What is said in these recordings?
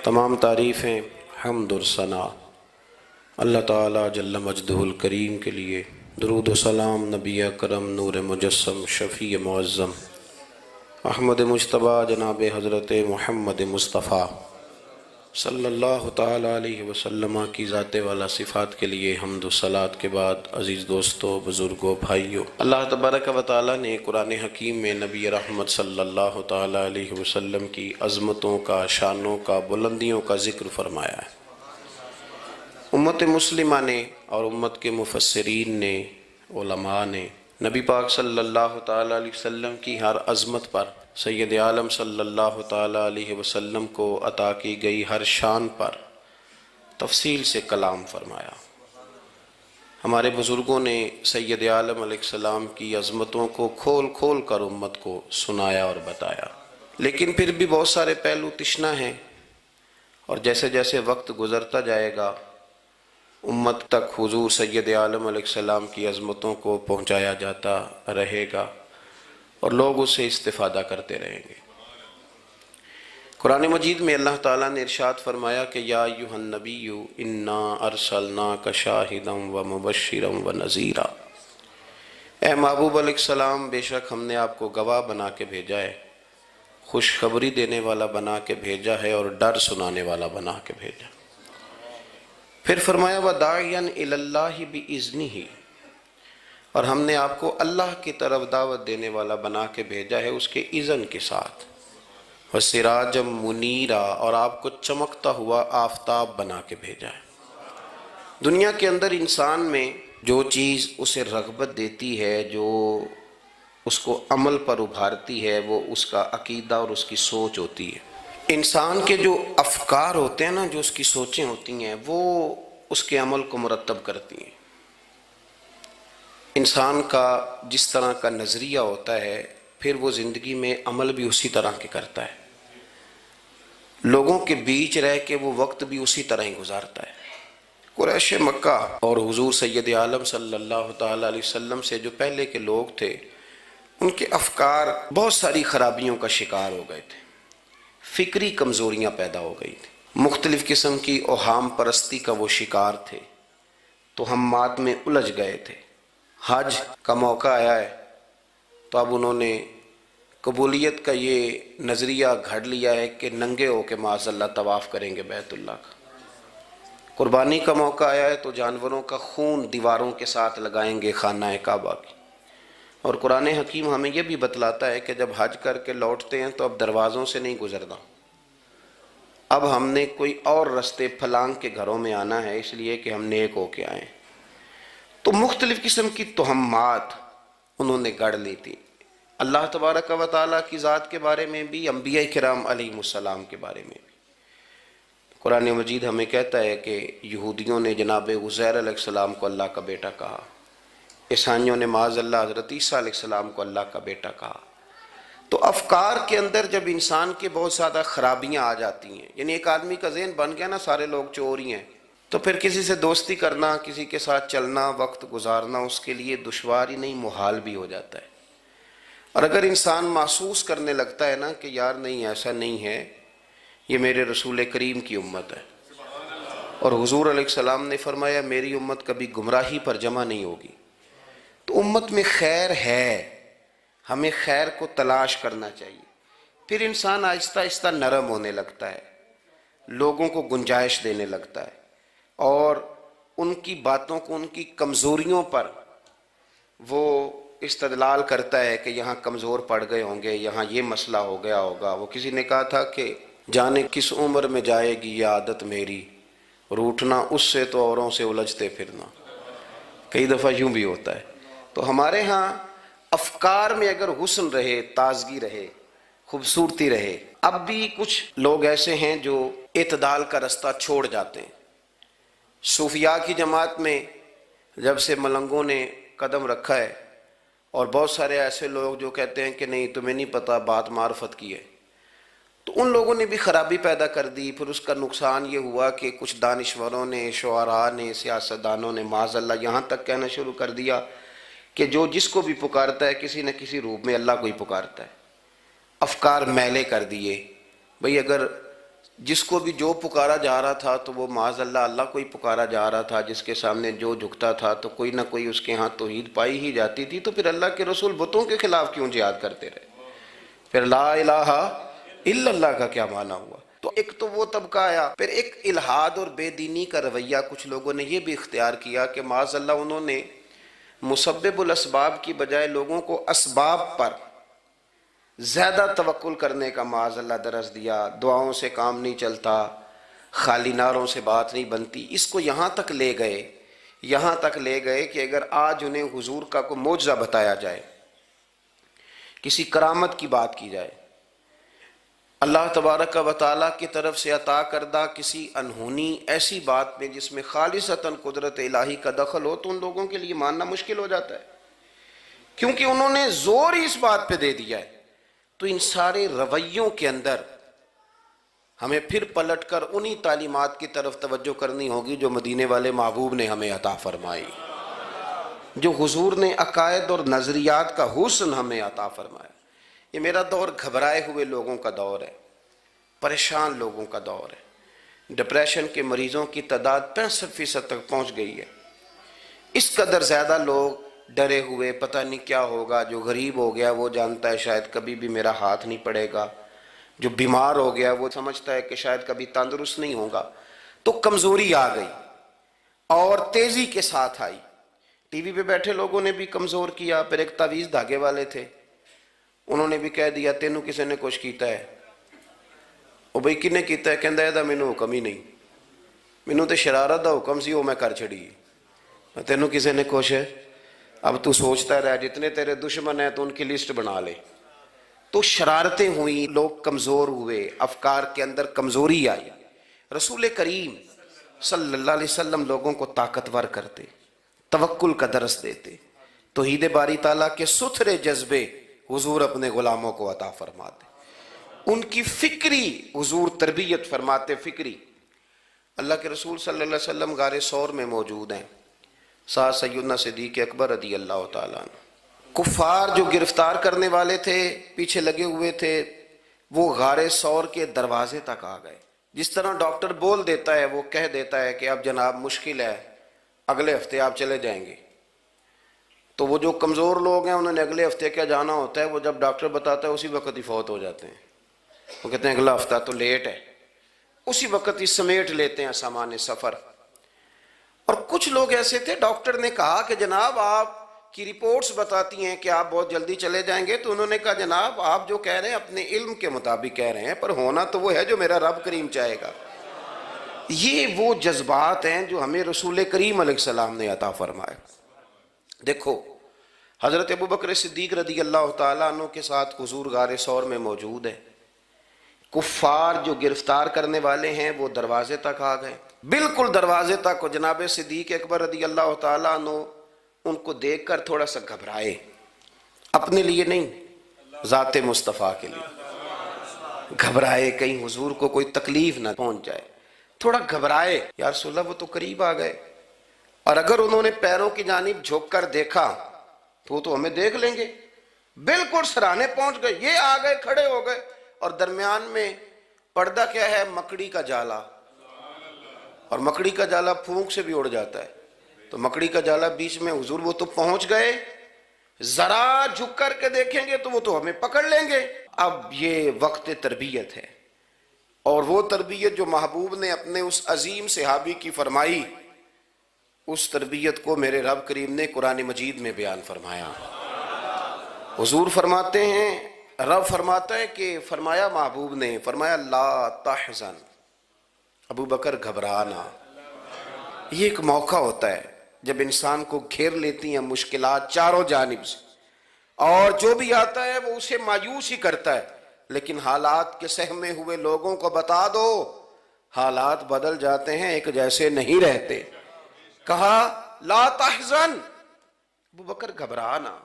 تمام تعریفیں، حمد اور ثنا اللہ تعالیٰ جل مجدہ الکریم کے لیے۔ درود و سلام نبی اکرم نور مجسم شفیع معظم احمد مجتبیٰ جناب حضرت محمد مصطفیٰ صلی اللہ تعالیٰ علیہ وسلم کی ذات والا صفات کے لیے حمد و صلات کے بعد، عزیز دوستو، بزرگوں، بھائیوں، اللہ تبارک و تعالیٰ نے قرآن حکیم میں نبی رحمت صلی اللہ تعالیٰ علیہ وسلم کی عظمتوں کا، شانوں کا، بلندیوں کا ذکر فرمایا ہے۔ امت مسلمہ نے اور امت کے مفسرین نے، علماء نے نبی پاک صلی اللہ تعالیٰ علیہ وسلم کی ہر عظمت پر، سید عالم صلی اللہ تعالیٰ علیہ وسلم کو عطا کی گئی ہر شان پر تفصیل سے کلام فرمایا۔ ہمارے بزرگوں نے سید عالم علیہ السلام کی عظمتوں کو کھول کھول کر امت کو سنایا اور بتایا، لیکن پھر بھی بہت سارے پہلو تشنا ہیں، اور جیسے جیسے وقت گزرتا جائے گا امت تک حضور سید عالم علیہ السلام کی عظمتوں کو پہنچایا جاتا رہے گا اور لوگ اس سے استفادہ کرتے رہیں گے۔ قرآن مجید میں اللہ تعالیٰ نے ارشاد فرمایا کہ یا ایھا النبی انا ارسلناک شاہدا ومبشرا ونذیرا، اے محبوب علیہ السلام، بے شک ہم نے آپ کو گواہ بنا کے بھیجا ہے، خوشخبری دینے والا بنا کے بھیجا ہے، اور ڈر سنانے والا بنا کے بھیجا۔ پھر فرمایا وَدَاعِيًا إِلَى اللَّهِ بِإِذْنِهِ، اور ہم نے آپ کو اللہ کی طرف دعوت دینے والا بنا کے بھیجا ہے اس کے اذن کے ساتھ، وَسِرَاجًا مُنِيرًا، اور آپ کو چمکتا ہوا آفتاب بنا کے بھیجا ہے۔ دنیا کے اندر انسان میں جو چیز اسے رغبت دیتی ہے، جو اس کو عمل پر ابھارتی ہے، وہ اس کا عقیدہ اور اس کی سوچ ہوتی ہے۔ انسان کے جو افکار ہوتے ہیں نا، جو اس کی سوچیں ہوتی ہیں، وہ اس کے عمل کو مرتب کرتی ہیں۔ انسان کا جس طرح کا نظریہ ہوتا ہے، پھر وہ زندگی میں عمل بھی اسی طرح کے کرتا ہے، لوگوں کے بیچ رہ کے وہ وقت بھی اسی طرح ہی گزارتا ہے۔ قریش مکہ اور حضور سید عالم صلی اللہ تعالیٰ علیہ وسلم سے جو پہلے کے لوگ تھے، ان کے افکار بہت ساری خرابیوں کا شکار ہو گئے تھے، فکری کمزوریاں پیدا ہو گئی تھی، مختلف قسم کی اوہام پرستی کا وہ شکار تھے، توہمات میں الجھ گئے تھے۔ حج کا موقع آیا ہے تو اب انہوں نے قبولیت کا یہ نظریہ گھڑ لیا ہے کہ ننگے ہو کے معاذ اللہ طواف کریں گے بیت اللہ کا۔ قربانی کا موقع آیا ہے تو جانوروں کا خون دیواروں کے ساتھ لگائیں گے خانہ کعبہ کی۔ اور قرآن حکیم ہمیں یہ بھی بتلاتا ہے کہ جب حج کر کے لوٹتے ہیں تو اب دروازوں سے نہیں گزرنا، اب ہم نے کوئی اور رستے پھلانگ کے گھروں میں آنا ہے، اس لیے کہ ہم نیک ہو کے آئیں۔ تو مختلف قسم کی توہمات انہوں نے گڑھ لی تھی، اللہ تبارک و تعالیٰ کی ذات کے بارے میں بھی، انبیاء کرام علیہ السلام کے بارے میں بھی۔ قرآن مجید ہمیں کہتا ہے کہ یہودیوں نے جناب عزیر علیہ السلام کو اللہ کا بیٹا کہا، عیسائیوں نے معاذ اللہ حضرت عیسیٰ علیہ السلام کو اللہ کا بیٹا کہا۔ تو افکار کے اندر جب انسان کے بہت زیادہ خرابیاں آ جاتی ہیں، یعنی ایک آدمی کا ذہن بن گیا نا سارے لوگ چور ہی ہیں، تو پھر کسی سے دوستی کرنا، کسی کے ساتھ چلنا، وقت گزارنا اس کے لیے دشوار ہی نہیں، محال بھی ہو جاتا ہے۔ اور اگر انسان محسوس کرنے لگتا ہے نا کہ یار نہیں، ایسا نہیں ہے، یہ میرے رسول کریم کی امت ہے، اور حضور علیہ السلام نے فرمایا میری امت کبھی گمراہی پر جمع نہیں ہوگی، تو امت میں خیر ہے، ہمیں خیر کو تلاش کرنا چاہیے۔ پھر انسان آہستہ آہستہ نرم ہونے لگتا ہے، لوگوں کو گنجائش دینے لگتا ہے، اور ان کی باتوں کو، ان کی کمزوریوں پر وہ استدلال کرتا ہے کہ یہاں کمزور پڑ گئے ہوں گے، یہاں یہ مسئلہ ہو گیا ہوگا۔ وہ کسی نے کہا تھا کہ جانے کس عمر میں جائے گی یہ عادت میری، روٹھنا اس سے تو اوروں سے الجھتے پھرنا۔ کئی دفعہ یوں بھی ہوتا ہے۔ تو ہمارے ہاں افکار میں اگر حسن رہے، تازگی رہے، خوبصورتی رہے۔ اب بھی کچھ لوگ ایسے ہیں جو اعتدال کا رستہ چھوڑ جاتے ہیں۔ صوفیاء کی جماعت میں جب سے ملنگوں نے قدم رکھا ہے، اور بہت سارے ایسے لوگ جو کہتے ہیں کہ نہیں تمہیں نہیں پتہ، بات معرفت کی ہے، تو ان لوگوں نے بھی خرابی پیدا کر دی۔ پھر اس کا نقصان یہ ہوا کہ کچھ دانشوروں نے، شعراء نے، سیاستدانوں نے معاذ اللہ یہاں تک کہنا شروع کر دیا کہ جو جس کو بھی پکارتا ہے کسی نہ کسی روپ میں اللہ کو ہی پکارتا ہے۔ افکار میلے کر دیے، بھئی اگر جس کو بھی جو پکارا جا رہا تھا تو وہ معاذ اللہ اللہ کو ہی پکارا جا رہا تھا، جس کے سامنے جو جھکتا تھا تو کوئی نہ کوئی اس کے ہاں توحید پائی ہی جاتی تھی، تو پھر اللہ کے رسول بتوں کے خلاف کیوں جہاد کرتے رہے؟ پھر لا الہ الا اللہ کا کیا معنی ہوا؟ تو ایک تو وہ طبقہ آیا، پھر ایک الحاد اور بے دینی کا رویہ کچھ لوگوں نے یہ بھی اختیار کیا کہ معاذ اللہ انہوں نے مسبب الاسباب کی بجائے لوگوں کو اسباب پر زیادہ توکل کرنے کا معاذ اللہ درس دیا، دعاؤں سے کام نہیں چلتا، خالی نعروں سے بات نہیں بنتی۔ اس کو یہاں تک لے گئے کہ اگر آج انہیں حضور کا کوئی معجزہ بتایا جائے، کسی کرامت کی بات کی جائے، اللہ تبارک و تعالیٰ کی طرف سے عطا کردہ کسی انہونی ایسی بات میں جس میں خالصتاً قدرت الہی کا دخل ہو، تو ان لوگوں کے لیے ماننا مشکل ہو جاتا ہے، کیونکہ انہوں نے زور ہی اس بات پہ دے دیا ہے۔ تو ان سارے رویوں کے اندر ہمیں پھر پلٹ کر انہی تعلیمات کی طرف توجہ کرنی ہوگی جو مدینے والے محبوب نے ہمیں عطا فرمائی، جو حضور نے عقائد اور نظریات کا حسن ہمیں عطا فرمایا۔ یہ میرا دور گھبرائے ہوئے لوگوں کا دور ہے، پریشان لوگوں کا دور ہے۔ ڈپریشن کے مریضوں کی تعداد 65% تک پہنچ گئی ہے۔ اس قدر زیادہ لوگ ڈرے ہوئے، پتہ نہیں کیا ہوگا۔ جو غریب ہو گیا وہ جانتا ہے شاید کبھی بھی میرا ہاتھ نہیں پڑے گا، جو بیمار ہو گیا وہ سمجھتا ہے کہ شاید کبھی تندرست نہیں ہوگا۔ تو کمزوری آ گئی اور تیزی کے ساتھ آئی۔ ٹی وی پہ بیٹھے لوگوں نے بھی کمزور کیا۔ پھر ایک تعویذ دھاگے والے تھے، انہوں نے بھی کہہ دیا تینوں کسی نے کچھ کیتا ہے۔ او بھئی کنے کیتا ہے؟ کہندا ہے دا مینوں حکم ہی نہیں، مینوں تے شرارت دا حکم سی وہ میں کر چھڑی، تینوں کسی نے کچھ ہے۔ اب تو سوچتا رہ، جتنے تیرے دشمن ہیں تو ان کی لسٹ بنا لے۔ تو شرارتیں ہوئیں، لوگ کمزور ہوئے، افکار کے اندر کمزوری آئی۔ رسول کریم صلی اللہ علیہ وسلم لوگوں کو طاقتور کرتے، توکل کا درس دیتے، توحید باری تعالیٰ کے ستھرے جذبے حضور اپنے غلاموں کو عطا فرماتے، ان کی فکری حضور تربیت فرماتے، فکری۔ اللہ کے رسول صلی اللہ علیہ وسلم غار ثور میں موجود ہیں، ساتھ سیدنا صدیق اکبر رضی اللہ تعالیٰ عنہ۔ کفار جو گرفتار کرنے والے تھے، پیچھے لگے ہوئے تھے، وہ غار ثور کے دروازے تک آ گئے۔ جس طرح ڈاکٹر بول دیتا ہے، وہ کہہ دیتا ہے کہ اب جناب مشکل ہے، اگلے ہفتے آپ چلے جائیں گے، تو وہ جو کمزور لوگ ہیں انہوں نے اگلے ہفتے کیا جانا ہوتا ہے، وہ جب ڈاکٹر بتاتا ہے اسی وقت ہی فوت ہو جاتے ہیں۔ وہ کہتے ہیں اگلا ہفتہ تو لیٹ ہے، اسی وقت ہی سمیٹ لیتے ہیں سامان سفر۔ اور کچھ لوگ ایسے تھے، ڈاکٹر نے کہا کہ جناب آپ کی رپورٹس بتاتی ہیں کہ آپ بہت جلدی چلے جائیں گے، تو انہوں نے کہا جناب آپ جو کہہ رہے ہیں اپنے علم کے مطابق کہہ رہے ہیں، پر ہونا تو وہ ہے جو میرا رب کریم چاہے گا۔ یہ وہ جذبات ہیں جو ہمیں رسول کریم علیہ السلام نے عطا فرمائے۔ دیکھو حضرت ابوبکر صدیق رضی اللہ تعالیٰ عنہ کے ساتھ حضور غار ثور میں موجود ہے۔ کفار جو گرفتار کرنے والے ہیں وہ دروازے تک آ گئے، بالکل دروازے تک۔ جناب صدیق اکبر رضی اللہ تعالیٰ عنہ ان کو دیکھ کر تھوڑا سا گھبرائے، اپنے لیے نہیں، ذات مصطفیٰ کے لیے گھبرائے، کہیں حضور کو کوئی تکلیف نہ پہنچ جائے، تھوڑا گھبرائے۔ یا رسول اللہ وہ تو قریب آ گئے، اور اگر انہوں نے پیروں کی جانب جھک کر دیکھا تو وہ تو ہمیں دیکھ لیں گے۔ بالکل سرانے پہنچ گئے، یہ آ گئے، کھڑے ہو گئے، اور درمیان میں پردہ کیا ہے؟ مکڑی کا جالا، اور مکڑی کا جالا پھونک سے بھی اڑ جاتا ہے، تو مکڑی کا جالا بیچ میں۔ حضور وہ تو پہنچ گئے، ذرا جھک کر کے دیکھیں گے تو وہ تو ہمیں پکڑ لیں گے۔ اب یہ وقت تربیت ہے، اور وہ تربیت جو محبوب نے اپنے اس عظیم صحابی کی فرمائی، اس تربیت کو میرے رب کریم نے قرآن مجید میں بیان فرمایا۔ حضور فرماتے ہیں، رب فرماتا ہے کہ فرمایا محبوب نے، فرمایا لا تحزن، ابو بکر گھبرانا۔ یہ ایک موقع ہوتا ہے جب انسان کو گھیر لیتی ہیں مشکلات چاروں جانب سے، اور جو بھی آتا ہے وہ اسے مایوس ہی کرتا ہے، لیکن حالات کے سہمے ہوئے لوگوں کو بتا دو حالات بدل جاتے ہیں، ایک جیسے نہیں رہتے۔ کہا لا تحزن، ابو بکر گھبرانا،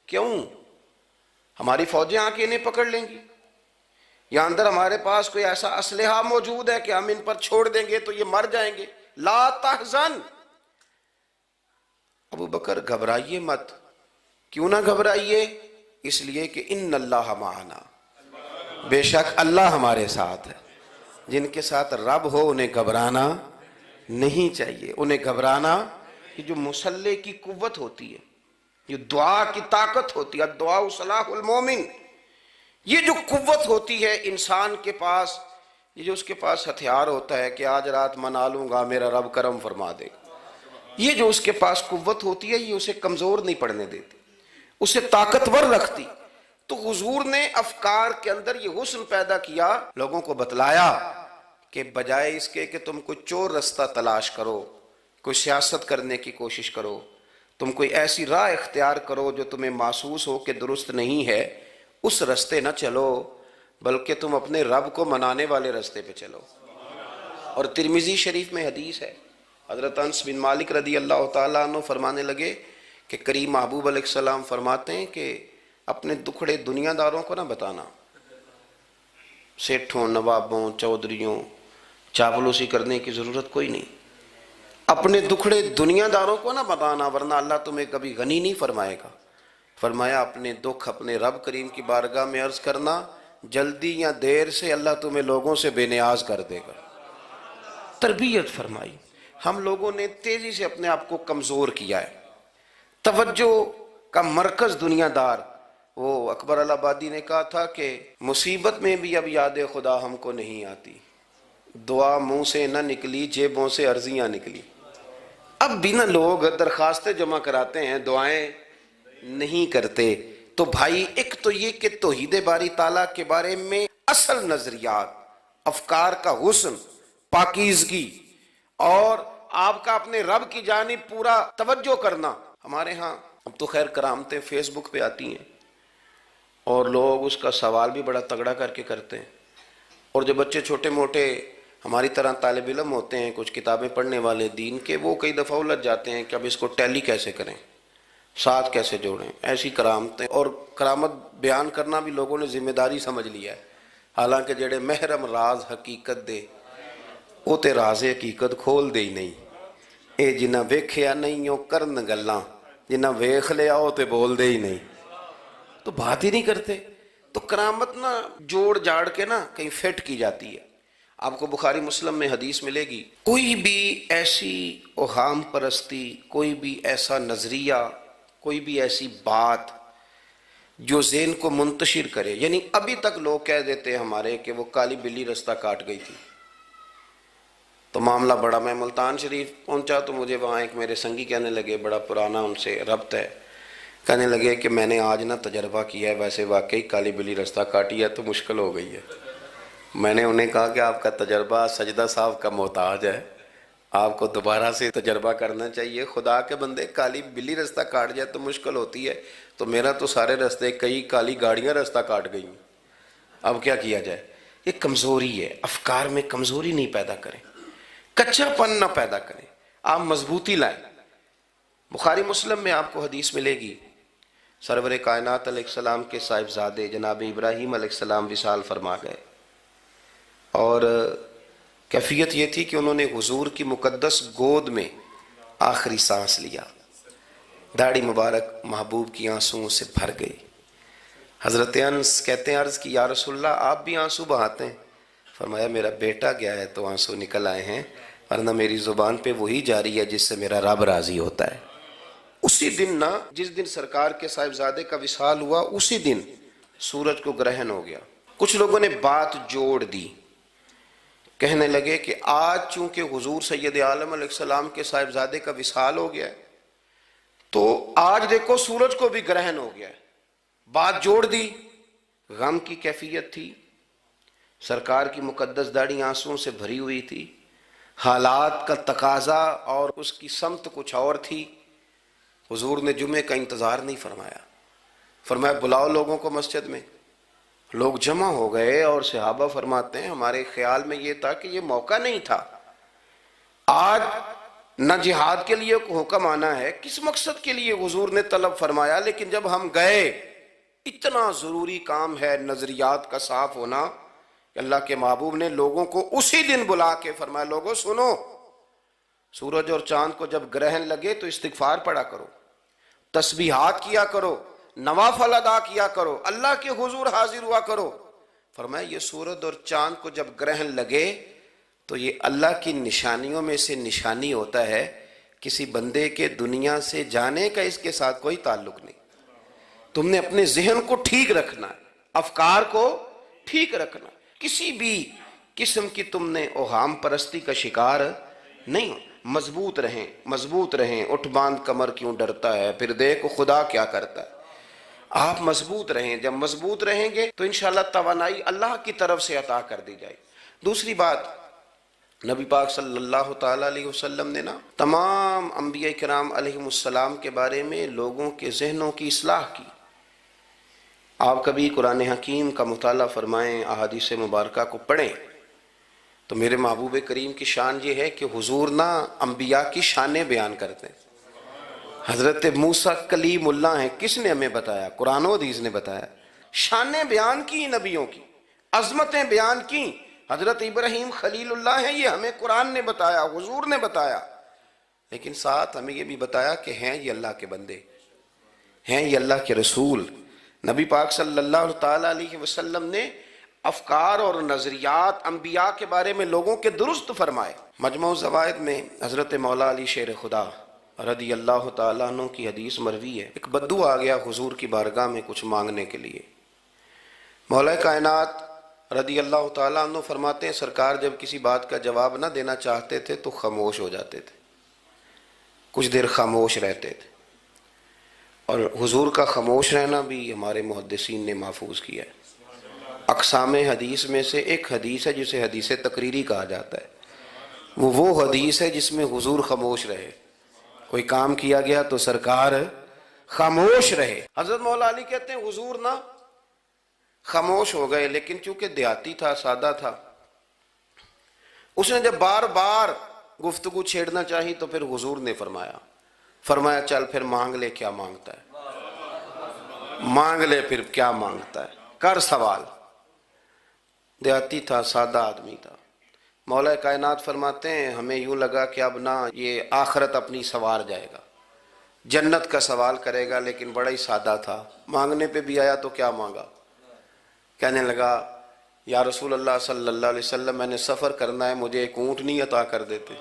کیوں؟ ہماری فوجیں آ کے انہیں پکڑ لیں گی، یا اندر ہمارے پاس کوئی ایسا اسلحہ موجود ہے کہ ہم ان پر چھوڑ دیں گے تو یہ مر جائیں گے۔ لا تحزن، ابو بکر گھبرائیے مت۔ کیوں نہ گھبرائیے؟ اس لیے کہ ان اللہ معنا، بے شک اللہ ہمارے ساتھ ہے۔ جن کے ساتھ رب ہو انہیں گھبرانا نہیں چاہیے. انہیں گھبرانا کہ جو مصلے کی قوت ہوتی ہے، یہ دعا کی طاقت ہوتی ہے، دعا صلاح المومن، یہ جو قوت ہوتی ہے انسان کے پاس، یہ جو اس کے پاس ہتھیار ہوتا ہے کہ آج رات منا لوں گا میرا رب کرم فرما دے گا، یہ جو اس کے پاس قوت ہوتی ہے یہ اسے کمزور نہیں پڑنے دیتی، اسے طاقتور رکھتی. تو حضور نے افکار کے اندر یہ حسن پیدا کیا، لوگوں کو بتلایا کہ بجائے اس کے کہ تم کوئی چور رستہ تلاش کرو، کوئی سیاست کرنے کی کوشش کرو، تم کوئی ایسی راہ اختیار کرو جو تمہیں محسوس ہو کہ درست نہیں ہے، اس رستے نہ چلو، بلکہ تم اپنے رب کو منانے والے رستے پہ چلو. اور ترمذی شریف میں حدیث ہے، حضرت انس بن مالک رضی اللہ تعالیٰ عنہ فرمانے لگے کہ کریم محبوب علیہ السلام فرماتے ہیں کہ اپنے دکھڑے دنیا داروں کو نہ بتانا، سیٹھوں، نوابوں، چودھریوں، چاپلوسی کرنے کی ضرورت کوئی نہیں. اپنے دکھڑے دنیا داروں کو نہ بتانا ورنہ اللہ تمہیں کبھی غنی نہیں فرمائے گا. فرمایا اپنے دکھ اپنے رب کریم کی بارگاہ میں عرض کرنا، جلدی یا دیر سے اللہ تمہیں لوگوں سے بے نیاز کر دے گا. تربیت فرمائی. ہم لوگوں نے تیزی سے اپنے آپ کو کمزور کیا ہے، توجہ کا مرکز دنیا دار. وہ اکبر الہآبادی نے کہا تھا کہ مصیبت میں بھی اب یاد خدا ہم کو نہیں آتی، دعا منہ سے نہ نکلی جیبوں سے عرضیاں نکلی. اب بھی نہ لوگ درخواستیں جمع کراتے ہیں، دعائیں نہیں کرتے. تو بھائی ایک تو یہ کہ توحید باری تعالیٰ کے بارے میں اصل نظریات، افکار کا حسن، پاکیزگی، اور آپ کا اپنے رب کی جانب پورا توجہ کرنا. ہمارے ہاں اب تو خیر کرامتیں فیس بک پہ آتی ہیں اور لوگ اس کا سوال بھی بڑا تگڑا کر کے کرتے ہیں. اور جو بچے چھوٹے موٹے ہماری طرح طالب علم ہوتے ہیں، کچھ کتابیں پڑھنے والے دین کے، وہ کئی دفعہ الجھ جاتے ہیں کہ اب اس کو ٹیلی کیسے کریں، ساتھ کیسے جوڑیں. ایسی کرامتیں اور کرامت بیان کرنا بھی لوگوں نے ذمہ داری سمجھ لیا ہے، حالانکہ جڑے محرم راز حقیقت دے وہ تے راز حقیقت کھول دے ہی نہیں. اے جنہ ویکھیا نہیں او کرن گلاں، جنہ ویکھ لیا او تے بول دے ہی نہیں، تو بات ہی نہیں کرتے. تو کرامت نا جوڑ جاڑ کے نا کہیں فٹ کی جاتی ہے. آپ کو بخاری مسلم میں حدیث ملے گی، کوئی بھی ایسی اوہام پرستی، کوئی بھی ایسا نظریہ، کوئی بھی ایسی بات جو ذہن کو منتشر کرے، یعنی ابھی تک لوگ کہہ دیتے ہیں ہمارے کہ وہ کالی بلی رستہ کاٹ گئی تھی. تو معاملہ بڑا، میں ملتان شریف پہنچا تو مجھے وہاں ایک میرے سنگی کہنے لگے، بڑا پرانا ان سے ربط ہے، کہنے لگے کہ میں نے آج نہ تجربہ کیا ہے، ویسے واقعی کالی بلی رستہ کاٹی ہے تو مشکل ہو گئی ہے. میں نے انہیں کہا کہ آپ کا تجربہ سجدہ صاحب کا محتاج ہے، آپ کو دوبارہ سے تجربہ کرنا چاہیے. خدا کے بندے، کالی بلی رستہ کاٹ جائے تو مشکل ہوتی ہے، تو میرا تو سارے رستے، کئی کالی گاڑیاں رستہ کاٹ گئی ہیں، اب کیا کیا جائے. یہ کمزوری ہے. افکار میں کمزوری نہیں پیدا کریں، کچا پن نہ پیدا کریں، آپ مضبوطی لائیں. بخاری مسلم میں آپ کو حدیث ملے گی، سرور کائنات علیہ السلام کے صاحبزادے جناب ابراہیم علیہ السلام وصال فرما گئے، اور کیفیت یہ تھی کہ انہوں نے حضور کی مقدس گود میں آخری سانس لیا. داڑھی مبارک محبوب کی آنسوؤں سے بھر گئی. حضرت انس کہتے ہیں عرض کی یا رسول اللہ آپ بھی آنسو بہاتے ہیں؟ فرمایا میرا بیٹا گیا ہے تو آنسو نکل آئے ہیں، ورنہ میری زبان پہ وہی جاری ہے جس سے میرا رب راضی ہوتا ہے. اسی دن نہ، جس دن سرکار کے صاحبزادے کا وصال ہوا، اسی دن سورج کو گرہن ہو گیا. کچھ لوگوں نے بات جوڑ دی، کہنے لگے کہ آج چونکہ حضور سید عالم علیہ السلام کے صاحبزادے کا وصال ہو گیا ہے تو آج دیکھو سورج کو بھی گرہن ہو گیا ہے. بات جوڑ دی. غم کی کیفیت تھی، سرکار کی مقدس داڑھی آنسوؤں سے بھری ہوئی تھی، حالات کا تقاضا اور اس کی سمت کچھ اور تھی. حضور نے جمعے کا انتظار نہیں فرمایا، فرمایا بلاؤ لوگوں کو مسجد میں. لوگ جمع ہو گئے اور صحابہ فرماتے ہیں ہمارے خیال میں یہ تھا کہ یہ موقع نہیں تھا. آج نہ جہاد کے لیے حکم آنا ہے، کس مقصد کے لیے حضور نے طلب فرمایا، لیکن جب ہم گئے اتنا ضروری کام ہے نظریات کا صاف ہونا کہ اللہ کے محبوب نے لوگوں کو اسی دن بلا کے فرمایا لوگوں سنو، سورج اور چاند کو جب گرہن لگے تو استغفار پڑھا کرو، تسبیحات کیا کرو، نوافل ادا کیا کرو، اللہ کے حضور حاضر ہوا کرو. فرمایا یہ سورج اور چاند کو جب گرہن لگے تو یہ اللہ کی نشانیوں میں سے نشانی ہوتا ہے، کسی بندے کے دنیا سے جانے کا اس کے ساتھ کوئی تعلق نہیں۔ تم نے اپنے ذہن کو ٹھیک رکھنا ہے، افکار کو ٹھیک رکھنا، کسی بھی قسم کی تم نے اوہام پرستی کا شکار نہیں ہو۔ مضبوط رہیں، مضبوط رہیں، اٹھ باندھ کمر کیوں ڈرتا ہے، پھر دیکھو خدا کیا کرتا ہے۔ آپ مضبوط رہیں، جب مضبوط رہیں گے تو انشاءاللہ توانائی اللہ کی طرف سے عطا کر دی جائے۔ دوسری بات، نبی پاک صلی اللہ تعالیٰ علیہ وسلم نے نا تمام انبیاء کرام علیہم السلام کے بارے میں لوگوں کے ذہنوں کی اصلاح کی۔ آپ کبھی قرآن حکیم کا مطالعہ فرمائیں، احادیث مبارکہ کو پڑھیں تو میرے محبوب کریم کی شان یہ ہے کہ حضور نا انبیاء کی شانیں بیان کرتے ہیں۔ حضرت موسیٰ کلیم اللہ ہیں، کس نے ہمیں بتایا؟ قرآن و حدیث نے بتایا۔ شانیں بیان کی نبیوں کی، عظمتیں بیان کی۔ حضرت ابراہیم خلیل اللہ ہیں، یہ ہمیں قرآن نے بتایا، حضور نے بتایا، لیکن ساتھ ہمیں یہ بھی بتایا کہ ہیں یہ اللہ کے بندے، ہیں یہ اللہ کے رسول۔ نبی پاک صلی اللہ تعالیٰ علیہ وسلم نے افکار اور نظریات انبیاء کے بارے میں لوگوں کے درست فرمائے۔ مجموع الزوائد میں حضرت مولا علی شیر خدا رضی اللہ تعالیٰ عنہ کی حدیث مروی ہے، ایک بدو آ گیا حضور کی بارگاہ میں کچھ مانگنے کے لیے۔ مولا کائنات رضی اللہ تعالیٰ عنہ فرماتے ہیں سرکار جب کسی بات کا جواب نہ دینا چاہتے تھے تو خاموش ہو جاتے تھے، کچھ دیر خاموش رہتے تھے، اور حضور کا خاموش رہنا بھی ہمارے محدثین نے محفوظ کیا ہے۔ اقسام حدیث میں سے ایک حدیث ہے جسے حدیث تقریری کہا جاتا ہے، وہ حدیث ہے جس میں حضور خاموش رہے، کوئی کام کیا گیا تو سرکار خاموش رہے۔ حضرت مولا علی کہتے ہیں حضور نہ خاموش ہو گئے، لیکن چونکہ دیہاتی تھا، سادہ تھا، اس نے جب بار بار گفتگو چھیڑنا چاہی تو پھر حضور نے فرمایا چل پھر مانگ لے کیا مانگتا ہے، مانگ لے پھر کیا مانگتا ہے، کر سوال۔ دیہاتی تھا، سادہ آدمی تھا۔ مولا کائنات فرماتے ہیں ہمیں یوں لگا کہ اب نہ یہ آخرت اپنی سوار جائے گا، جنت کا سوال کرے گا، لیکن بڑا ہی سادہ تھا۔ مانگنے پہ بھی آیا تو کیا مانگا؟ کہنے لگا یا رسول اللہ صلی اللہ علیہ وسلم میں نے سفر کرنا ہے، مجھے ایک اونٹنی عطا کر دیتے۔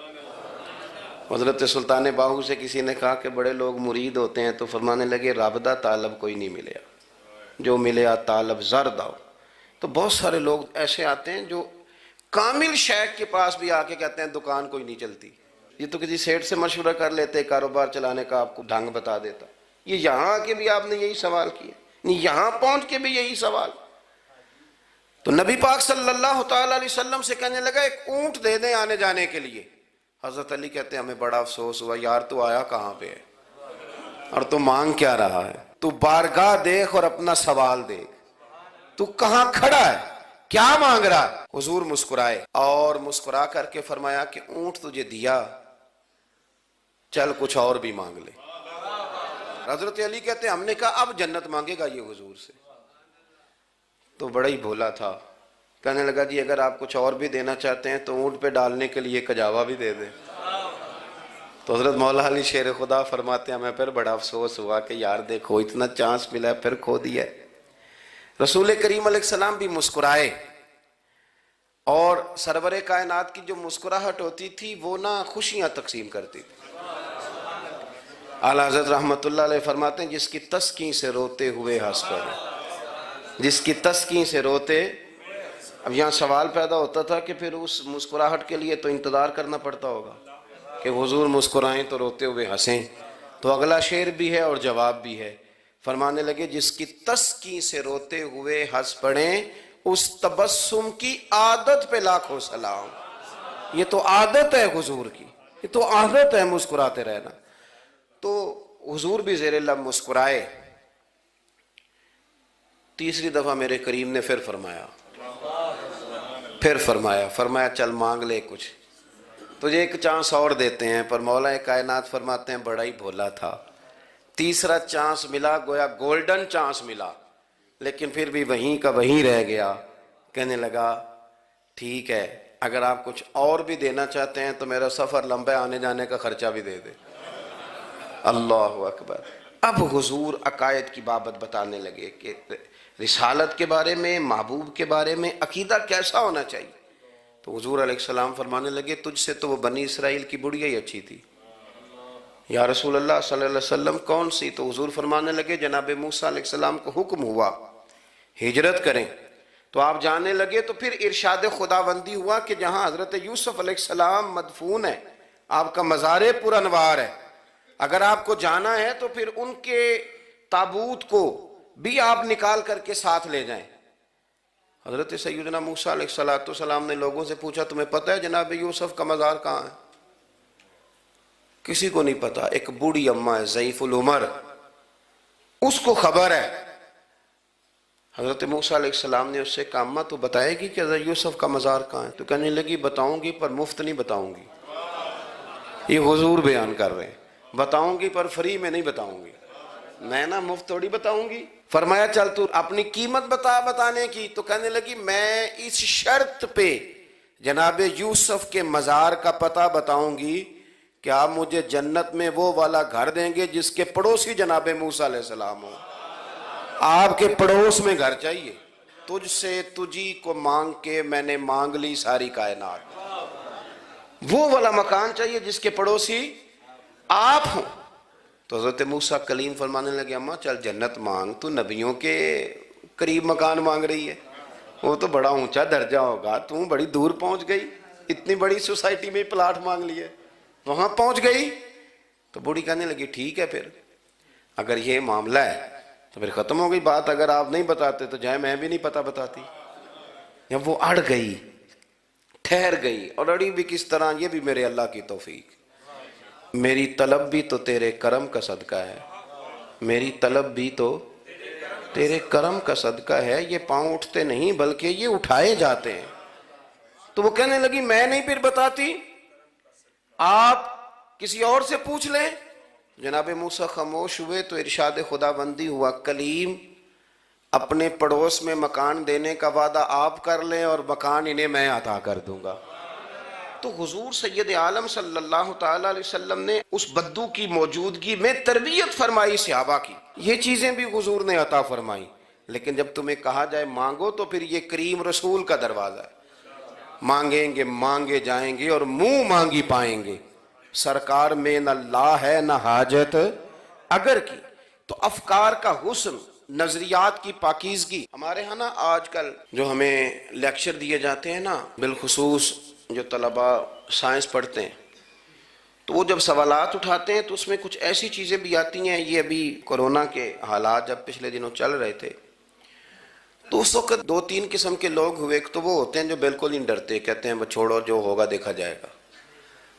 حضرت سلطان باہو سے کسی نے کہا کہ بڑے لوگ مرید ہوتے ہیں، تو فرمانے لگے رابطہ طالب کوئی نہیں ملیا، جو ملیا طالب زرد آؤ۔ تو بہت سارے لوگ ایسے آتے ہیں جو کامل شیخ کے پاس بھی آ کے کہتے ہیں دکان کوئی نہیں چلتی، یہ تو کسی سیٹ سے مشورہ کر لیتے، کاروبار چلانے کا آپ کو ڈھنگ بتا دیتا۔ یہ یہاں آ کے بھی آپ نے یہی سوال کیا، نہیں یہاں پہنچ کے بھی یہی سوال۔ تو نبی پاک صلی اللہ تعالیٰ علیہ وسلم سے کہنے لگا ایک اونٹ دے دیں آنے جانے کے لیے۔ حضرت علی کہتے ہیں ہمیں بڑا افسوس ہوا، یار تو آیا کہاں پہ ہے اور تو مانگ کیا رہا ہے؟ تو بارگاہ دیکھ اور اپنا سوال دیکھ، تو کہاں کھڑا ہے، کیا مانگ رہا ہے؟ حضور مسکرائے اور مسکرا کر کے فرمایا کہ اونٹ تجھے دیا، چل کچھ اور بھی مانگ لے۔ حضرت علی کہتے ہیں ہم نے کہا اب جنت مانگے گا یہ حضور سے؟ تو بڑا ہی بھولا تھا، کہنے لگا جی اگر آپ کچھ اور بھی دینا چاہتے ہیں تو اونٹ پہ ڈالنے کے لیے کجاوا بھی دے دیں۔ تو حضرت مولا علی شیر خدا فرماتے ہیں ہمیں پھر بڑا افسوس ہوا کہ یار دیکھو اتنا چانس ملا ہے پھر کھو دیا ہے۔ رسول کریم علیہ السلام بھی مسکرائے، اور سرور کائنات کی جو مسکراہٹ ہوتی تھی وہ نہ خوشیاں تقسیم کرتی تھی۔ اعلیٰ حضرت رحمت اللہ علیہ فرماتے ہیں جس کی تسکین سے روتے ہوئے ہنس پڑے، جس کی تسکین سے روتے۔ اب یہاں سوال پیدا ہوتا تھا کہ پھر اس مسکراہٹ کے لیے تو انتظار کرنا پڑتا ہوگا کہ حضور مسکرائیں تو روتے ہوئے ہنسیں، تو اگلا شعر بھی ہے اور جواب بھی ہے۔ فرمانے لگے جس کی تسکین سے روتے ہوئے ہنس پڑیں اس تبسم کی عادت پہ لاکھوں سلام۔ یہ تو عادت ہے حضور کی، یہ تو عادت ہے مسکراتے رہنا۔ تو حضور بھی زیر لب مسکرائے۔ تیسری دفعہ میرے کریم نے پھر فرمایا چل مانگ لے کچھ، تجھے ایک چانس اور دیتے ہیں۔ پر مولا کائنات فرماتے ہیں بڑا ہی بھولا تھا، تیسرا چانس ملا، گویا گولڈن چانس ملا، لیکن پھر بھی وہیں کا وہیں رہ گیا۔ کہنے لگا ٹھیک ہے اگر آپ کچھ اور بھی دینا چاہتے ہیں تو میرا سفر لمبا آنے جانے کا خرچہ بھی دے دے۔ اللہ اکبر۔ اب حضور عقائد کی بابت بتانے لگے کہ رسالت کے بارے میں، محبوب کے بارے میں عقیدہ کیسا ہونا چاہیے. تو حضور علیہ السلام فرمانے لگے تجھ سے تو وہ بنی اسرائیل کی بڑھیا ہی اچھی تھی. یا رسول اللہ صلی اللہ علیہ وسلم کون سی؟ تو حضور فرمانے لگے جناب موسیٰ علیہ السلام کو حکم ہوا ہجرت کریں تو آپ جانے لگے. تو پھر ارشاد خداوندی ہوا کہ جہاں حضرت یوسف علیہ السلام مدفون ہے، آپ کا مزار پر انوار ہے، اگر آپ کو جانا ہے تو پھر ان کے تابوت کو بھی آپ نکال کر کے ساتھ لے جائیں. حضرت سیدنا موسیٰ علیہ السلام نے لوگوں سے پوچھا تمہیں پتہ ہے جناب یوسف کا مزار کہاں ہے؟ کسی کو نہیں پتا. ایک بوڑھی اماں ہے ضعیف العمر، اس کو خبر ہے. حضرت موسیٰ علیہ السلام نے اس سے کہا اماں تو بتائے گی کہ حضرت یوسف کا مزار کہاں ہے؟ تو کہنے لگی بتاؤں گی پر مفت نہیں بتاؤں گی. یہ حضور بیان کر رہے ہیں، بتاؤں گی پر فری میں نہیں بتاؤں گی، میں نا مفت تھوڑی بتاؤں گی. فرمایا چل تو اپنی قیمت بتا بتانے کی. تو کہنے لگی میں اس شرط پہ جناب یوسف کے مزار کا پتہ بتاؤں گی کہ آپ مجھے جنت میں وہ والا گھر دیں گے جس کے پڑوسی جناب موسیٰ علیہ السلام ہوں. آپ کے پڑوس میں گھر چاہیے. تجھ سے تجھی کو مانگ کے میں نے مانگ لی ساری کائنات. وہ والا مکان چاہیے جس کے پڑوسی آپ ہوں. تو حضرت موسیٰ کلیم فرمانے لگے اماں چل جنت مانگ، تو نبیوں کے قریب مکان مانگ رہی ہے، وہ تو بڑا اونچا درجہ ہوگا، تو بڑی دور پہنچ گئی، اتنی بڑی سوسائٹی میں پلاٹ مانگ لیے، وہاں پہنچ گئی. تو بوڑھی کہنے لگی ٹھیک ہے پھر اگر یہ معاملہ ہے تو پھر ختم ہو گئی بات. اگر آپ نہیں بتاتے تو جائے میں بھی نہیں پتہ بتاتی. جب وہ اڑ گئی، ٹھہر گئی، اور اڑی بھی کس طرح؟ یہ بھی میرے اللہ کی توفیق. میری طلب بھی تو تیرے کرم کا صدقہ ہے، میری طلب بھی تو تیرے کرم کا صدقہ ہے. یہ پاؤں اٹھتے نہیں بلکہ یہ اٹھائے جاتے ہیں. تو وہ کہنے لگی میں نہیں پھر بتاتی، آپ کسی اور سے پوچھ لیں. جناب موسیٰ خاموش ہوئے تو ارشاد خداوندی ہوا کلیم اپنے پڑوس میں مکان دینے کا وعدہ آپ کر لیں اور مکان انہیں میں عطا کر دوں گا. تو حضور سید عالم صلی اللہ تعالی علیہ وسلم نے اس بدو کی موجودگی میں تربیت فرمائی صحابہ کی. یہ چیزیں بھی حضور نے عطا فرمائی. لیکن جب تمہیں کہا جائے مانگو تو پھر یہ کریم رسول کا دروازہ ہے. مانگیں گے مانگے جائیں گے اور منہ مانگی پائیں گے. سرکار میں نہ لا ہے نہ حاجت اگر کی. تو افکار کا حسن، نظریات کی پاکیزگی. ہمارے ہاں نا آج کل جو ہمیں لیکچر دیے جاتے ہیں نا، بالخصوص جو طلباء سائنس پڑھتے ہیں تو وہ جب سوالات اٹھاتے ہیں تو اس میں کچھ ایسی چیزیں بھی آتی ہیں. یہ ابھی کورونا کے حالات جب پچھلے دنوں چل رہے تھے تو اس وقت 2-3 قسم کے لوگ ہوئے. ایک تو وہ ہوتے ہیں جو بالکل نہیں ڈرتے، کہتے ہیں چھوڑو جو ہوگا دیکھا جائے گا.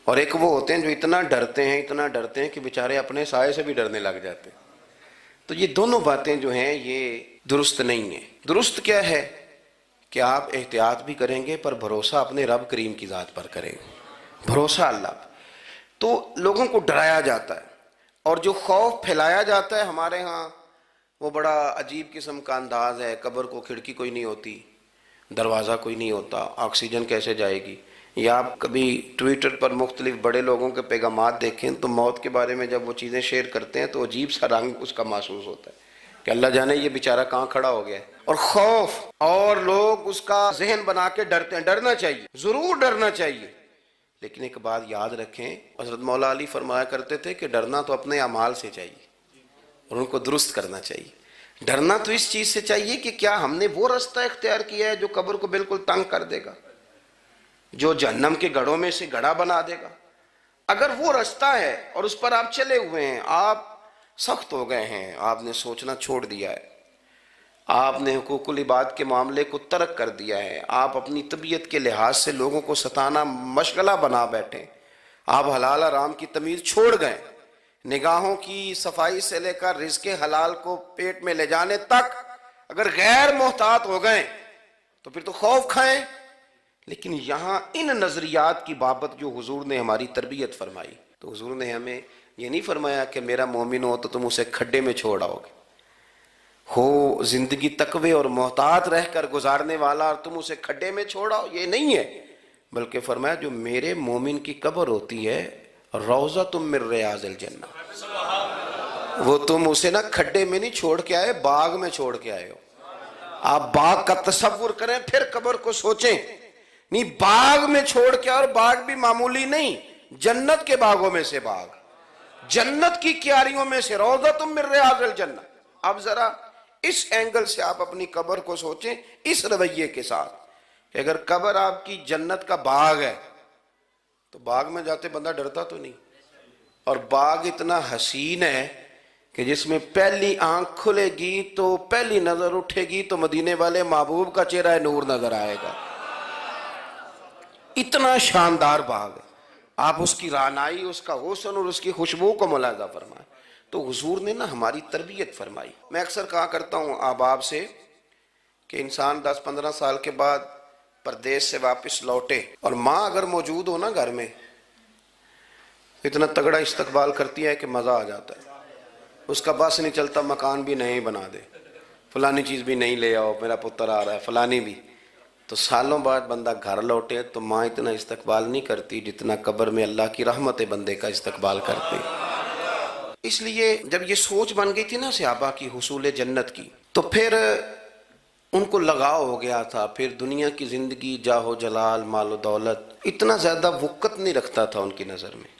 اور ایک وہ ہوتے ہیں جو اتنا ڈرتے ہیں کہ بیچارے اپنے سائے سے بھی ڈرنے لگ جاتے ہیں. تو یہ دونوں باتیں جو ہیں یہ درست نہیں ہیں. درست کیا ہے کہ آپ احتیاط بھی کریں گے پر بھروسہ اپنے رب کریم کی ذات پر کریں گے، بھروسہ اللہ پر. تو لوگوں کو ڈرایا جاتا ہے اور جو خوف پھیلایا جاتا ہے ہمارے ہاں وہ بڑا عجیب قسم کا انداز ہے. قبر کو کھڑکی کوئی نہیں ہوتی، دروازہ کوئی نہیں ہوتا، آکسیجن کیسے جائے گی. یا آپ کبھی ٹویٹر پر مختلف بڑے لوگوں کے پیغامات دیکھیں تو موت کے بارے میں جب وہ چیزیں شیئر کرتے ہیں تو عجیب سا رنگ اس کا محسوس ہوتا ہے کہ اللہ جانے یہ بیچارہ کہاں کھڑا ہو گیا ہے. اور خوف، اور لوگ اس کا ذہن بنا کے ڈرتے ہیں. ڈرنا چاہیے، ضرور ڈرنا چاہیے، لیکن ایک بات یاد رکھیں، حضرت مولا علی فرمایا کرتے تھے کہ ڈرنا تو اپنے اعمال سے چاہیے اور ان کو درست کرنا چاہیے. ڈرنا تو اس چیز سے چاہیے کہ کیا ہم نے وہ رستہ اختیار کیا ہے جو قبر کو بالکل تنگ کر دے گا، جو جہنم کے گڑھوں میں سے گڑھا بنا دے گا. اگر وہ رستہ ہے اور اس پر آپ چلے ہوئے ہیں، آپ سخت ہو گئے ہیں، آپ نے سوچنا چھوڑ دیا ہے، آپ نے حقوق العباد کے معاملے کو ترک کر دیا ہے، آپ اپنی طبیعت کے لحاظ سے لوگوں کو ستانا مشغلہ بنا بیٹھے، آپ حلال حرام کی تمیز چھوڑ گئے، نگاہوں کی صفائی سے لے کر رزق حلال کو پیٹ میں لے جانے تک اگر غیر محتاط ہو گئے تو پھر تو خوف کھائیں. لیکن یہاں ان نظریات کی بابت جو حضور نے ہماری تربیت فرمائی، تو حضور نے ہمیں یہ نہیں فرمایا کہ میرا مومن ہو تو تم اسے کھڈے میں چھوڑ آؤ گے، ہو زندگی تقوی اور محتاط رہ کر گزارنے والا اور تم اسے کھڈے میں چھوڑ آؤ. یہ نہیں ہے، بلکہ فرمایا جو میرے مومن کی قبر ہوتی ہے روضۃ من ریاض الجنہ، وہ تم اسے نا کھڈے میں نہیں چھوڑ کے آئے، باغ میں چھوڑ کے آئے ہو. آپ باغ کا تصور کریں پھر قبر کو سوچیں. نہیں باغ میں چھوڑ کے، اور باغ بھی معمولی نہیں، جنت کے باغوں میں سے باغ، جنت کی کیاریوں میں سے روضۃ من ریاض الجنہ. اب ذرا اس اینگل سے آپ اپنی قبر کو سوچیں، اس رویے کے ساتھ کہ اگر قبر آپ کی جنت کا باغ ہے تو باغ میں جاتے بندہ ڈرتا تو نہیں، اور باغ اتنا حسین ہے کہ جس میں پہلی آنکھ کھلے گی تو پہلی نظر اٹھے گی تو مدینے والے محبوب کا چہرہ نور نظر آئے گا. اتنا شاندار باغ ہے. آپ اس کی رعنائی، اس کا حسن اور اس کی خوشبو کو ملاحظہ فرمائیں. تو حضور نے نا ہماری تربیت فرمائی. میں اکثر کہا کرتا ہوں احباب سے کہ انسان 10-15 سال کے بعد پردیس سے واپس لوٹے اور ماں اگر موجود ہو نا گھر میں، اتنا تگڑا استقبال کرتی ہے کہ مزہ آ جاتا ہے. اس کا بس نہیں چلتا، مکان بھی نہیں بنا دے، فلانی چیز بھی نہیں لے آؤ، میرا پتر آ رہا ہے، فلانی بھی. تو سالوں بعد بندہ گھر لوٹے تو ماں اتنا استقبال نہیں کرتی جتنا قبر میں اللہ کی رحمت بندے کا استقبال کرتی. اس لیے جب یہ سوچ بن گئی تھی نا صحابہ کی حصول جنت کی، تو پھر ان کو لگاؤ ہو گیا تھا. پھر دنیا کی زندگی، جاہ و جلال، مال و دولت اتنا زیادہ وقت نہیں رکھتا تھا ان کی نظر میں.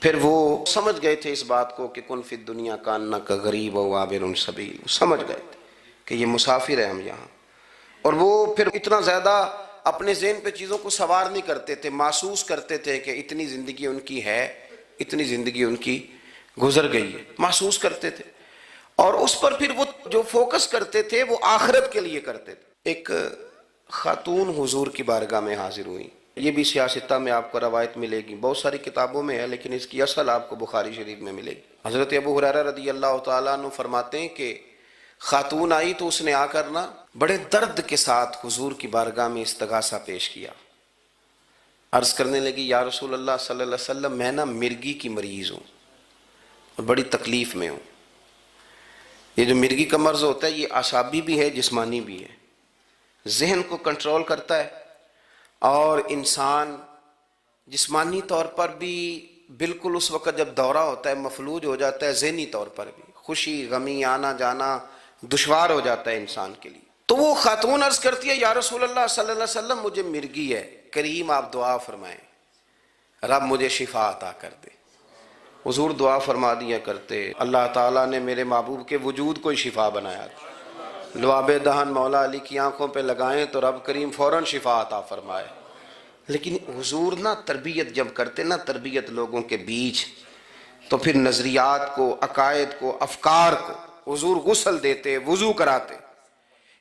پھر وہ سمجھ گئے تھے اس بات کو کہ کن فی الدنیا کانک غریب و عابر سبیل. سمجھ گئے تھے کہ یہ مسافر ہیں ہم یہاں. اور وہ پھر اتنا زیادہ اپنے ذہن پہ چیزوں کو سوار نہیں کرتے تھے، محسوس کرتے تھے کہ اتنی زندگی ان کی ہے، اتنی زندگی ان کی گزر گئی ہے، محسوس کرتے تھے. اور اس پر پھر وہ جو فوکس کرتے تھے وہ آخرت کے لیے کرتے تھے. ایک خاتون حضور کی بارگاہ میں حاضر ہوئی. یہ بھی سیاستہ میں آپ کو روایت ملے گی، بہت ساری کتابوں میں ہے لیکن اس کی اصل آپ کو بخاری شریف میں ملے گی. حضرت ابو ہریرہ رضی اللہ تعالیٰ عنہ فرماتے ہیں کہ خاتون آئی تو اس نے آ کر نا بڑے درد کے ساتھ حضور کی بارگاہ میں استغاثہ پیش کیا. عرض کرنے لگی یا رسول اللہ صلی اللہ علیہ وسلم، میں نا مرگی کی مریض ہوں اور بڑی تکلیف میں ہوں. یہ جو مرگی کا مرض ہوتا ہے یہ اعصابی بھی ہے، جسمانی بھی ہے. ذہن کو کنٹرول کرتا ہے اور انسان جسمانی طور پر بھی بالکل اس وقت جب دورہ ہوتا ہے مفلوج ہو جاتا ہے، ذہنی طور پر بھی خوشی غمی آنا جانا دشوار ہو جاتا ہے انسان کے لیے. تو وہ خاتون عرض کرتی ہے یا رسول اللہ صلی اللہ علیہ وسلم، مجھے مرگی ہے، کریم آپ دعا فرمائیں رب مجھے شفا عطا کر دے. حضور دعا فرما دیا کرتے، اللہ تعالیٰ نے میرے محبوب کے وجود کو شفا بنایا. لعاب دہن مولا علی کی آنکھوں پہ لگائیں تو رب کریم فوراً شفا عطا فرمائے. لیکن حضور نا تربیت جب کرتے نا، تربیت لوگوں کے بیچ، تو پھر نظریات کو، عقائد کو، افکار کو حضور غسل دیتے، وضو کراتے.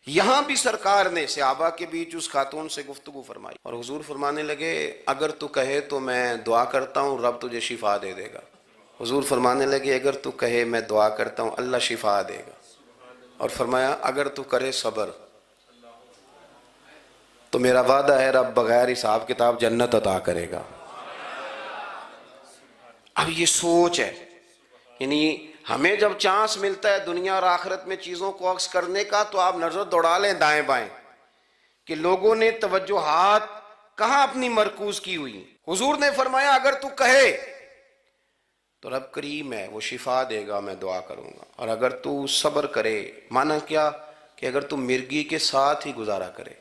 یہاں بھی سرکار نے صحابہ کے بیچ اس خاتون سے گفتگو فرمائی اور حضور فرمانے لگے اگر تو کہے تو میں دعا کرتا ہوں رب تجھے شفا دے دے گا. حضور فرمانے لگے اگر تو کہے میں دعا کرتا ہوں اللہ شفا دے گا. اور فرمایا اگر تو کرے صبر تو میرا وعدہ ہے رب بغیر حساب کتاب جنت عطا کرے گا. اب یہ سوچ ہے، یعنی ہمیں جب چانس ملتا ہے دنیا اور آخرت میں چیزوں کو عکس کرنے کا تو آپ نظر دوڑا لیں دائیں بائیں کہ لوگوں نے توجہات کہاں اپنی مرکوز کی ہوئی. حضور نے فرمایا اگر تو کہے تو رب کریم ہے وہ شفا دے گا، میں دعا کروں گا. اور اگر تو صبر کرے، مانا کیا کہ اگر تو مرگی کے ساتھ ہی گزارا کرے،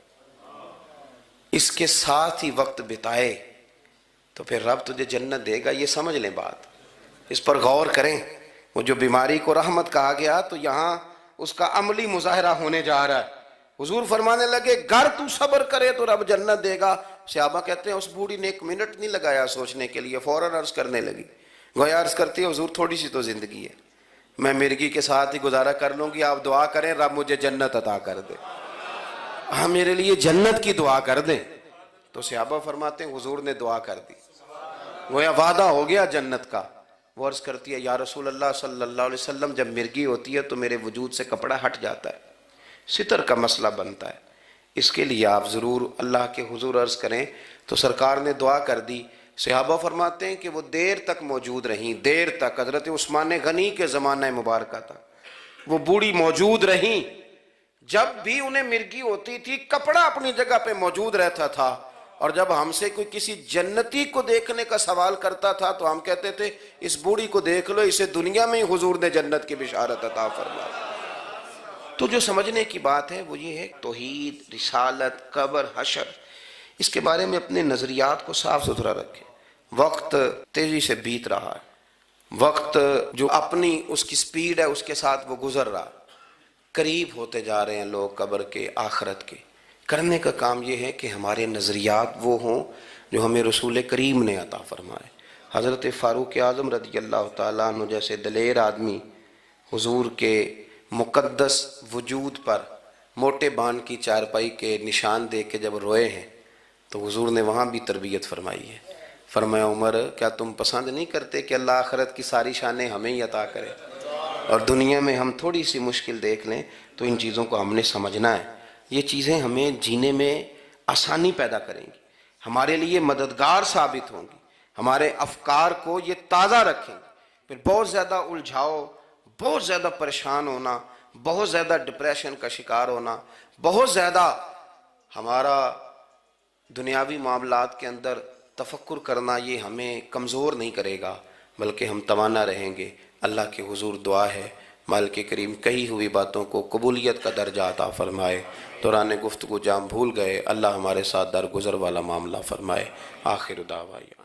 اس کے ساتھ ہی وقت بتائے تو پھر رب تجھے جنت دے گا. یہ سمجھ لیں بات، اس پر غور کریں. وہ جو بیماری کو رحمت کہا گیا تو یہاں اس کا عملی مظاہرہ ہونے جا رہا ہے. حضور فرمانے لگے گر تو صبر کرے تو رب جنت دے گا. صحابہ کہتے ہیں اس بوڑھی نے 1 منٹ نہیں لگایا سوچنے کے لیے، فوراً عرض کرنے لگی. گویا عرض کرتی ہے حضور تھوڑی سی تو زندگی ہے، میں مرگی کے ساتھ ہی گزارا کر لوں گی، آپ دعا کریں رب مجھے جنت عطا کر دے، ہاں میرے لیے جنت کی دعا کر دیں. تو صحابہ فرماتے ہیں حضور نے دعا کر دی، گویا وعدہ ہو گیا جنت کا. وہ عرض کرتی ہے یا رسول اللہ صلی اللہ علیہ وسلم جب مرگی ہوتی ہے تو میرے وجود سے کپڑا ہٹ جاتا ہے، ستر کا مسئلہ بنتا ہے، اس کے لیے آپ ضرور اللہ کے حضور عرض کریں. تو سرکار نے دعا کر دی. صحابہ فرماتے ہیں کہ وہ دیر تک موجود رہیں، دیر تک. حضرت عثمان غنی کے زمانہ مبارکہ تھا، وہ بوڑھی موجود رہیں. جب بھی انہیں مرگی ہوتی تھی کپڑا اپنی جگہ پہ موجود رہتا تھا. اور جب ہم سے کوئی کسی جنتی کو دیکھنے کا سوال کرتا تھا تو ہم کہتے تھے اس بوڑھی کو دیکھ لو، اسے دنیا میں ہی حضور نے جنت کی بشارت عطا فرمائی. تو جو سمجھنے کی بات ہے وہ یہ ہے توحید، رسالت، قبر، حشر، اس کے بارے میں اپنے نظریات کو صاف ستھرا رکھیں۔ وقت تیزی سے بیت رہا ہے، وقت جو اپنی اس کی سپیڈ ہے اس کے ساتھ وہ گزر رہا، قریب ہوتے جا رہے ہیں لوگ قبر کے، آخرت کے۔ کرنے کا کام یہ ہے کہ ہمارے نظریات وہ ہوں جو ہمیں رسول کریم نے عطا فرمائے۔ حضرت فاروق اعظم رضی اللہ تعالیٰ عنہ جیسے دلیر آدمی حضور کے مقدس وجود پر موٹے بان کی چارپائی کے نشان دیکھ کے جب روئے ہیں تو حضور نے وہاں بھی تربیت فرمائی ہے۔ فرمایا عمر کیا تم پسند نہیں کرتے کہ اللہ آخرت کی ساری شانیں ہمیں ہی عطا کرے، اور دنیا میں ہم تھوڑی سی مشکل دیکھ لیں تو ان چیزوں کو ہم نے سمجھنا ہے۔ یہ چیزیں ہمیں جینے میں آسانی پیدا کریں گی، ہمارے لیے مددگار ثابت ہوں گی، ہمارے افکار کو یہ تازہ رکھیں گے۔ پھر بہت زیادہ الجھاؤ، بہت زیادہ پریشان ہونا، بہت زیادہ ڈپریشن کا شکار ہونا، بہت زیادہ ہمارا دنیاوی معاملات کے اندر تفکر کرنا، یہ ہمیں کمزور نہیں کرے گا بلکہ ہم توانا رہیں گے۔ اللہ کے حضور دعا ہے مالک کریم کہی ہوئی باتوں کو قبولیت کا درجہ عطا فرمائے۔ دوران گفتگو جام بھول گئے، اللہ ہمارے ساتھ درگزر والا معاملہ فرمائے۔ آخر دعوانا